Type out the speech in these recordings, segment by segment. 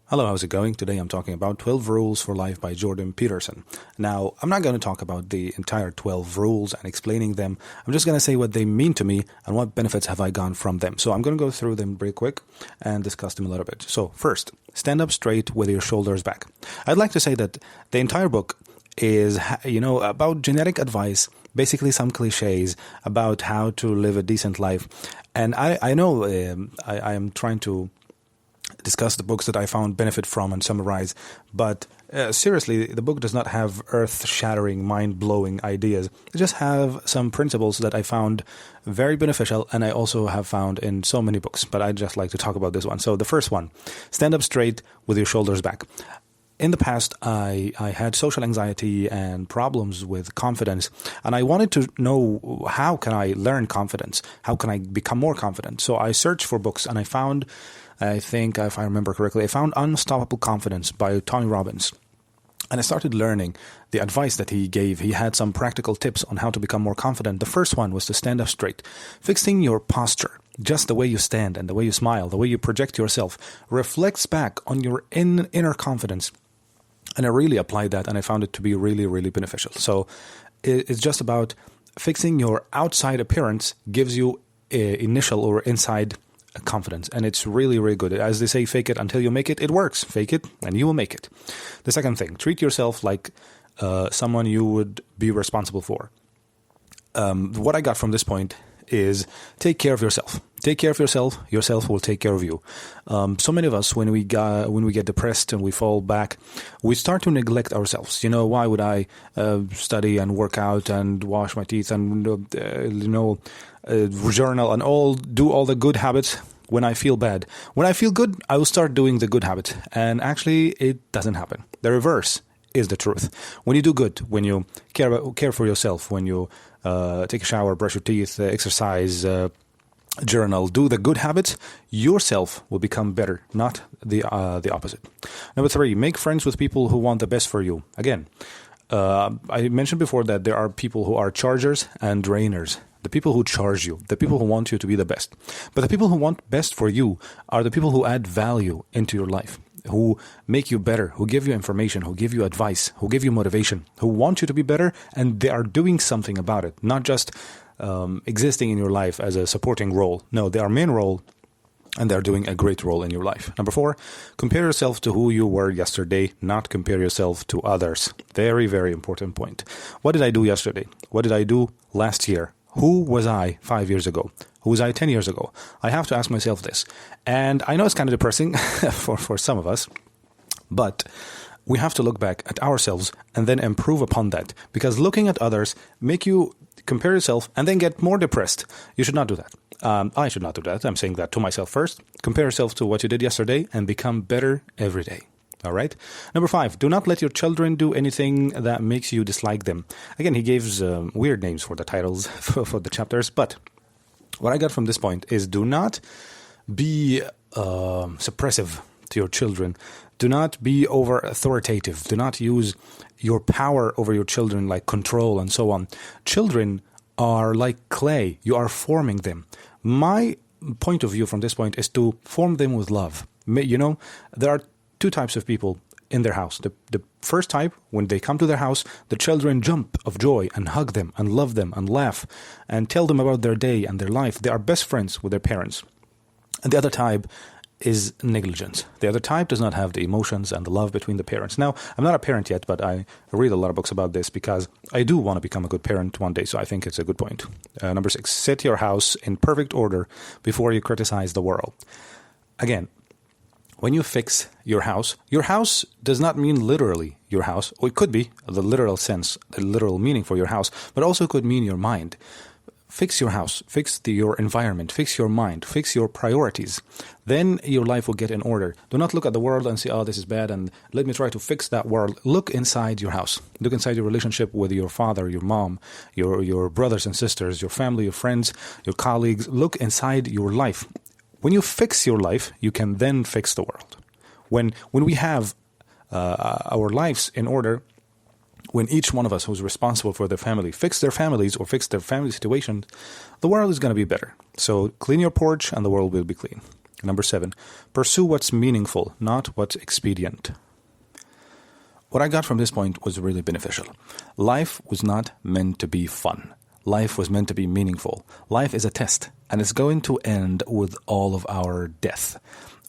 Hello, how's it going? Today I'm talking about 12 Rules for Life by Jordan Peterson. Now, I'm not going to talk about the entire 12 rules and explaining them. I'm just going to say what they mean to me and what benefits have I gotten from them. So I'm going to go through them pretty quick and discuss them a little bit. So first, stand up straight with your shoulders back. I'd like to say that the entire book is, about genetic advice, basically some cliches about how to live a decent life. And I know I am trying to discuss the books that I found benefit from and summarize. But seriously, the book does not have earth-shattering, mind-blowing ideas. It just have some principles that I found very beneficial, and I also have found in so many books. But I'd just like to talk about this one. So the first one, stand up straight with your shoulders back. In the past, I had social anxiety and problems with confidence, and I wanted to know how can I learn confidence? How can I become more confident? So I searched for books, and I found, I think, if I remember correctly, I found Unstoppable Confidence by Tony Robbins. And I started learning the advice that he gave. He had some practical tips on how to become more confident. The first one was to stand up straight. Fixing your posture, just the way you stand and the way you smile, the way you project yourself, reflects back on your inner confidence. And I really applied that, and I found it to be really, really beneficial. So it's just about fixing your outside appearance gives you initial or inside confidence. And it's really, really good. As they say, fake it until you make it. It works. Fake it and you will make it. The second thing, treat yourself like someone you would be responsible for. What I got from this point is take care of yourself. Take care of yourself. Yourself will take care of you. So many of us, when we get depressed and we fall back, we start to neglect ourselves. Why would I study and work out and wash my teeth and journal and do all the good habits when I feel bad? When I feel good, I will start doing the good habits. And actually, it doesn't happen. The reverse is the truth. When you do good, when you care for yourself, when you take a shower, brush your teeth, exercise, journal, do the good habits, yourself will become better, not the opposite. Number 3, make friends with people who want the best for you. Again, I mentioned before that there are people who are chargers and drainers. The people who charge you, the people who want you to be the best. But the people who want best for you are the people who add value into your life, who make you better, who give you information, who give you advice, who give you motivation, who want you to be better, and they are doing something about it, not just existing in your life as a supporting role. No, they are main role, and they're doing a great role in your life. Number 4, compare yourself to who you were yesterday, not compare yourself to others. Very, very important point. What did I do yesterday? What did I do last year? Who was I 5 years ago? Who was I 10 years ago? I have to ask myself this. And I know it's kind of depressing for some of us, but we have to look back at ourselves and then improve upon that. Because looking at others make you compare yourself and then get more depressed. You should not do that. I should not do that. I'm saying that to myself first. Compare yourself to what you did yesterday and become better every day. All right. Number 5, do not let your children do anything that makes you dislike them. Again, he gives weird names for the titles for the chapters. But what I got from this point is do not be suppressive to your children. Do not be over authoritative. Do not use your power over your children like control and so on. Children are like clay. You are forming them. My point of view from this point is to form them with love. There are 2 types of people in their house. The first type, when they come to their house, the children jump of joy and hug them and love them and laugh and tell them about their day and their life. They are best friends with their parents. And the other type is negligence. The other type does not have the emotions and the love between the parents. Now, I'm not a parent yet, but I read a lot of books about this because I do want to become a good parent one day, so I think it's a good point. Number 6, set your house in perfect order before you criticize the world. Again, when you fix your house does not mean literally your house. Or it could be the literal sense, the literal meaning for your house, but also could mean your mind. Fix your house, fix your environment, fix your mind, fix your priorities. Then your life will get in order. Do not look at the world and say, oh, this is bad, and let me try to fix that world. Look inside your house. Look inside your relationship with your father, your mom, your brothers and sisters, your family, your friends, your colleagues. Look inside your life. When you fix your life, you can then fix the world. When we have our lives in order, when each one of us who's responsible for their family fix their families or fix their family situation, the world is going to be better. So clean your porch and the world will be clean. Number 7, pursue what's meaningful, not what's expedient. What I got from this point was really beneficial. Life was not meant to be fun. Life was meant to be meaningful. Life is a test, and it's going to end with all of our death.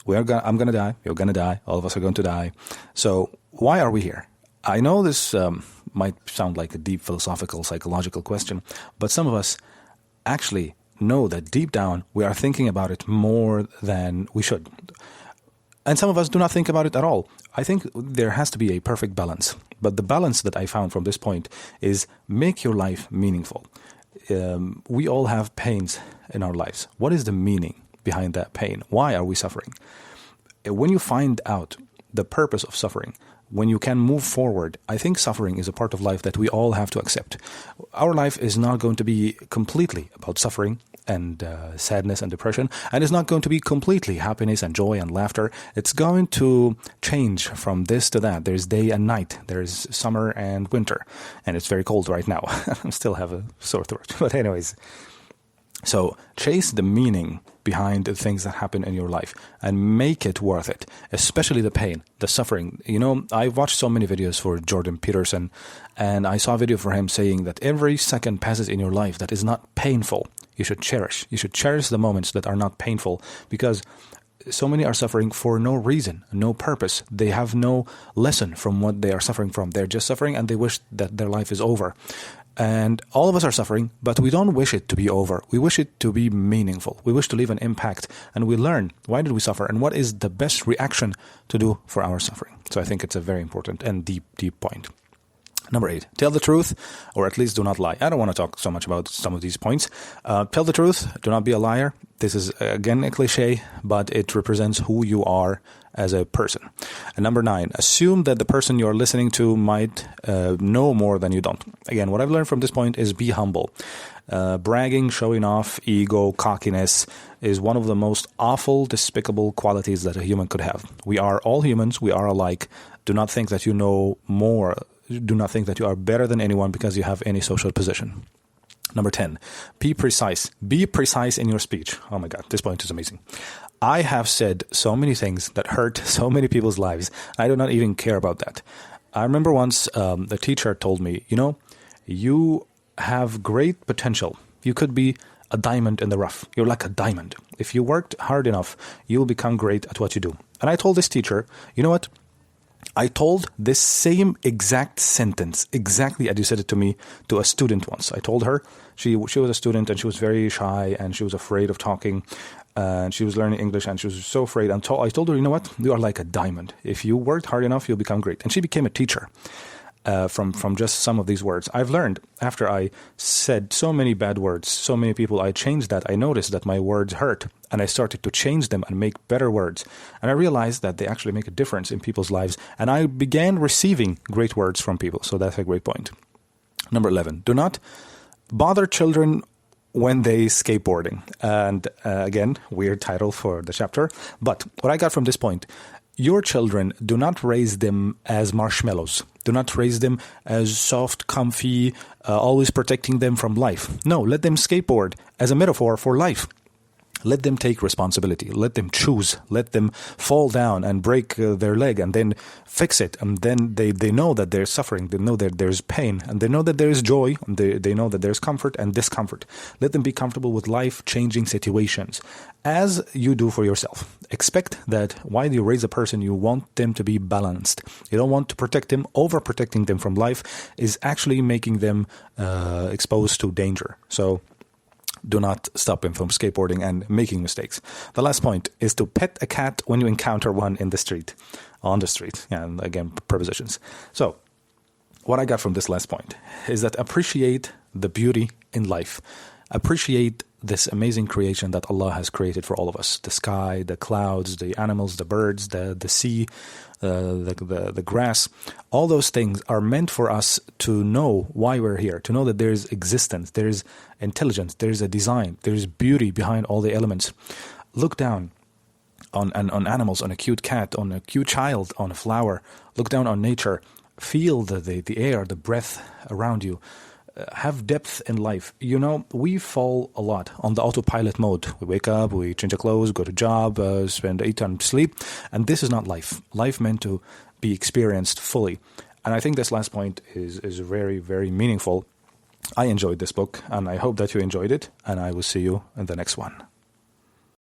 I'm going to die. You're going to die. All of us are going to die. So why are we here? I know this might sound like a deep philosophical, psychological question, but some of us actually know that deep down we are thinking about it more than we should. And some of us do not think about it at all. I think there has to be a perfect balance. But the balance that I found from this point is make your life meaningful. We all have pains in our lives. What is the meaning behind that pain? Why are we suffering? When you find out the purpose of suffering, when you can move forward, I think suffering is a part of life that we all have to accept. Our life is not going to be completely about suffering and sadness and depression, and it's not going to be completely happiness and joy and laughter. It's going to change from this to that. There's day and night. There's summer and winter, and it's very cold right now. I still have a sore throat. But anyways, so chase the meaning behind the things that happen in your life and make it worth it, especially the pain, the suffering. You know, I've watched so many videos for Jordan Peterson, and I saw a video for him saying that every second passes in your life that is not painful, you should cherish. You should cherish the moments that are not painful, because so many are suffering for no reason, no purpose. They have no lesson from what they are suffering from. They're just suffering and they wish that their life is over. And all of us are suffering, but we don't wish it to be over. We wish it to be meaningful. We wish to leave an impact, and we learn why did we suffer and what is the best reaction to do for our suffering. So I think it's a very important and deep point. Number 8, tell the truth, or at least do not lie. I don't want to talk so much about some of these points. Tell the truth, do not be a liar. This is, again, a cliche, but it represents who you are as a person. And number 9, assume that the person you're listening to might know more than you don't. Again, what I've learned from this point is be humble. Bragging, showing off, ego, cockiness is one of the most awful, despicable qualities that a human could have. We are all humans. We are alike. Do not think that you know more. Do not think that you are better than anyone because you have any social position. Number 10, be precise. Be precise in your speech. Oh my God, this point is amazing. I have said so many things that hurt so many people's lives. I do not even care about that. I remember once the teacher told me, you have great potential. You could be a diamond in the rough. You're like a diamond. If you worked hard enough, you'll become great at what you do. And I told this teacher, you know what? I told this same exact sentence, exactly as you said it to me, to a student once. I told her, she was a student and she was very shy and she was afraid of talking, and she was learning English and she was so afraid. And I told her, you know what? You are like a diamond. If you worked hard enough, you'll become great. And she became a teacher from just some of these words. I've learned after I said so many bad words, so many people, I changed that. I noticed that my words hurt. And I started to change them and make better words. And I realized that they actually make a difference in people's lives. And I began receiving great words from people. So that's a great point. Number 11, do not bother children when they skateboarding. And again, weird title for the chapter. But what I got from this point, your children, do not raise them as marshmallows. Do not raise them as soft, comfy, always protecting them from life. No, let them skateboard as a metaphor for life. Let them take responsibility. Let them choose. Let them fall down and break their leg and then fix it. And then they know that there's suffering. They know that there's pain. And they know that there's joy. And they know that there's comfort and discomfort. Let them be comfortable with life-changing situations, as you do for yourself. Expect that while you raise a person, you want them to be balanced. You don't want to protect them. Overprotecting them from life is actually making them exposed to danger. So do not stop him from skateboarding and making mistakes. The last point is to pet a cat when you encounter one in the street, on the street. And again, prepositions. So what I got from this last point is that appreciate the beauty in life. Appreciate this amazing creation that Allah has created for all of us. The sky, the clouds, the animals, the birds, the sea, the grass. All those things are meant for us to know why we're here, to know that there's existence, there's intelligence, there's a design, there's beauty behind all the elements. Look down on animals, on a cute cat, on a cute child, on a flower. Look down on nature. Feel the air, the breath around you. have depth in life. You know, we fall a lot on the autopilot mode. We wake up, we change our clothes, go to job, spend 8 times sleep, and this is not life. Life meant to be experienced fully. And I think this last point is very, very meaningful. I enjoyed this book, and I hope that you enjoyed it, and I will see you in the next one.